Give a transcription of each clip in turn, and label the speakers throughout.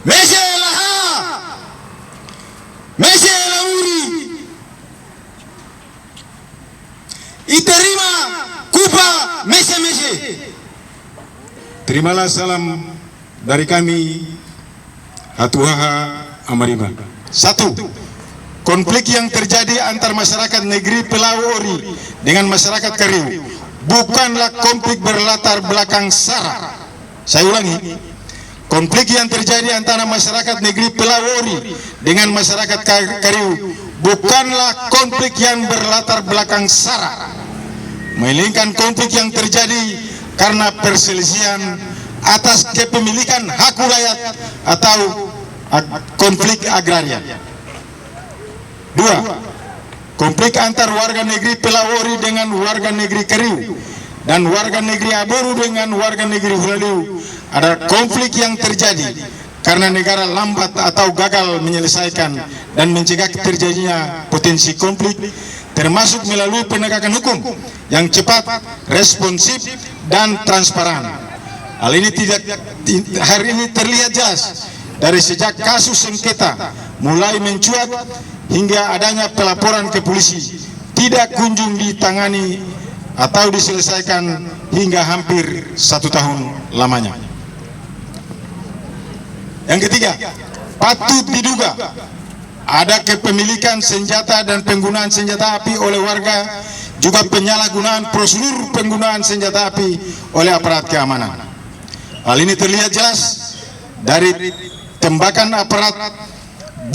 Speaker 1: Meselaha, meselauri, iterima kupa mese. Terimalah salam dari kami Hatuhaha Amarima. Satu, konflik yang terjadi antar masyarakat negeri Pelau Ori dengan masyarakat Kariu bukanlah konflik berlatar belakang SARA. Saya ulangi, konflik yang terjadi antara masyarakat negeri Pelau Ori dengan masyarakat Kariu bukanlah konflik yang berlatar belakang SARA, melainkan konflik yang terjadi karena perselisihan atas kepemilikan hak rakyat atau konflik agraria. Dua, konflik antar warga negeri Pelau Ori dengan warga negeri Kariu dan warga negeri Aboru dengan warga negeri Hulaliu ada konflik yang terjadi karena negara lambat atau gagal menyelesaikan dan mencegah terjadinya potensi konflik, termasuk melalui penegakan hukum yang cepat, responsif, dan transparan. Hal ini hari ini terlihat jelas dari sejak kasus sengketa mulai mencuat hingga adanya pelaporan ke polisi tidak kunjung ditangani atau diselesaikan hingga hampir 1 tahun lamanya. Yang ketiga, patut diduga ada kepemilikan senjata dan penggunaan senjata api oleh warga, juga penyalahgunaan prosedur penggunaan senjata api oleh aparat keamanan. Hal ini terlihat jelas dari tembakan aparat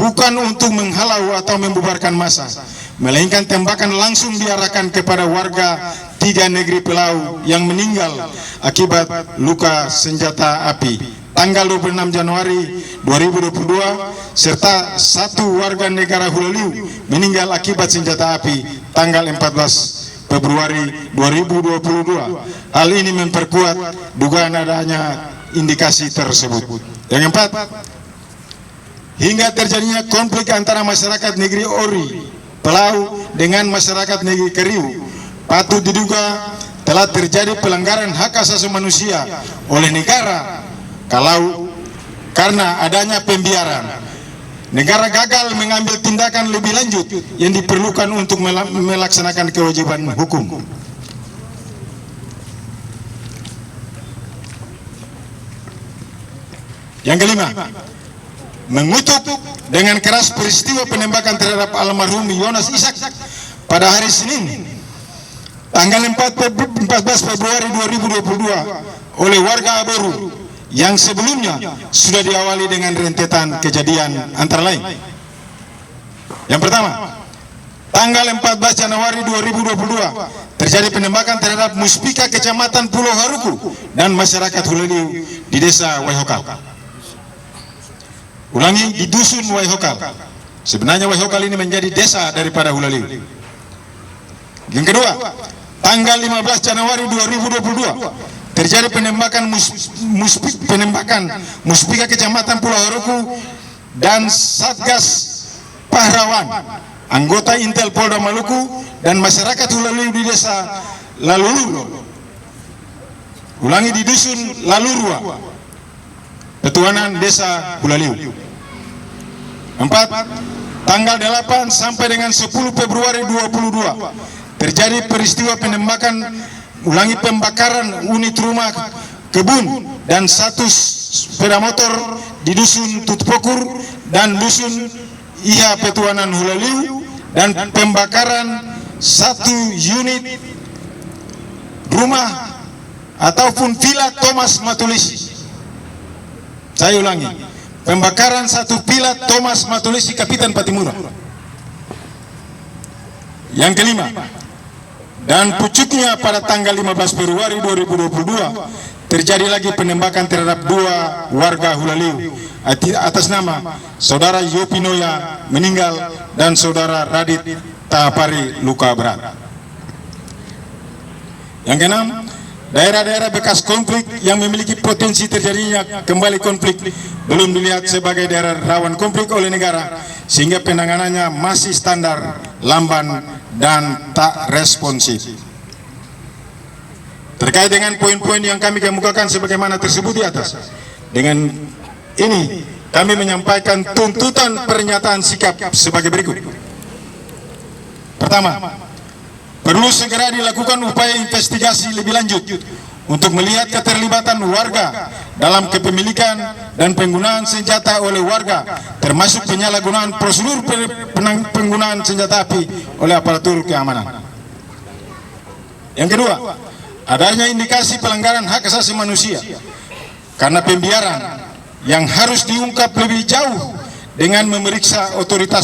Speaker 1: bukan untuk menghalau atau membubarkan massa, melainkan tembakan langsung diarahkan kepada warga 3 negeri Pelau yang meninggal akibat luka senjata api tanggal 26 Januari 2022 serta 1 warga negara Hulaliu meninggal akibat senjata api tanggal 14 Februari 2022. Hal ini memperkuat dugaan adanya indikasi tersebut. Yang keempat, hingga terjadinya konflik antara masyarakat negeri Ori Pelau dengan masyarakat negeri Kariu, patut diduga telah terjadi pelanggaran hak asasi manusia oleh negara karena adanya pembiaran. Negara gagal mengambil tindakan lebih lanjut yang diperlukan untuk melaksanakan kewajiban hukum. Yang kelima, mengutuk dengan keras peristiwa penembakan terhadap almarhum Yonas Ishak pada hari Senin tanggal 14 Februari 2022 oleh warga Aboru yang sebelumnya sudah diawali dengan rentetan kejadian antara lain. Yang pertama, tanggal 14 Januari 2022 terjadi penembakan terhadap Muspika Kecamatan Pulau Haruku dan masyarakat Hulaliu di desa Waihokal. Ulangi, di dusun Waihokal. Sebenarnya Waihokal ini menjadi desa daripada Hulaliu. Yang kedua, tanggal 15 Januari 2022 terjadi penembakan Muspika Kecamatan Pulau Haruku dan Satgas Pahlawan, anggota Intel Polda Maluku dan masyarakat Hulaliu di desa Laluru. Ulangi, di dusun Lalurua, Petuanan Desa Hulaliu. 4. Tanggal 8 sampai dengan 10 Februari 2022 terjadi peristiwa penembakan, pembakaran unit rumah kebun dan 1 sepeda motor di dusun Tutpokur dan dusun Iha Petuanan Hulaliu, dan pembakaran 1 unit rumah ataupun villa Thomas Matulisi. Saya ulangi, pembakaran 1 villa Thomas Matulisi Kapitan Patimura. Yang kelima, dan pucuknya pada tanggal 15 Februari 2022 terjadi lagi penembakan terhadap 2 warga Hulaliu atas nama Saudara Yopinoya meninggal dan Saudara Radit Tahapari luka berat. Yang keenam, daerah-daerah bekas konflik yang memiliki potensi terjadinya kembali konflik belum dilihat sebagai daerah rawan konflik oleh negara, sehingga penanganannya masih standar, lamban, dan tak responsif. Terkait dengan poin-poin yang kami kemukakan sebagaimana tersebut di atas, dengan ini kami menyampaikan tuntutan pernyataan sikap sebagai berikut. Pertama, perlu segera dilakukan upaya investigasi lebih lanjut untuk melihat keterlibatan warga dalam kepemilikan dan penggunaan senjata oleh warga, termasuk penyalahgunaan prosedur penggunaan senjata api oleh aparatur keamanan. Yang kedua, adanya indikasi pelanggaran hak asasi manusia karena pembiaran yang harus diungkap lebih jauh dengan memeriksa otoritas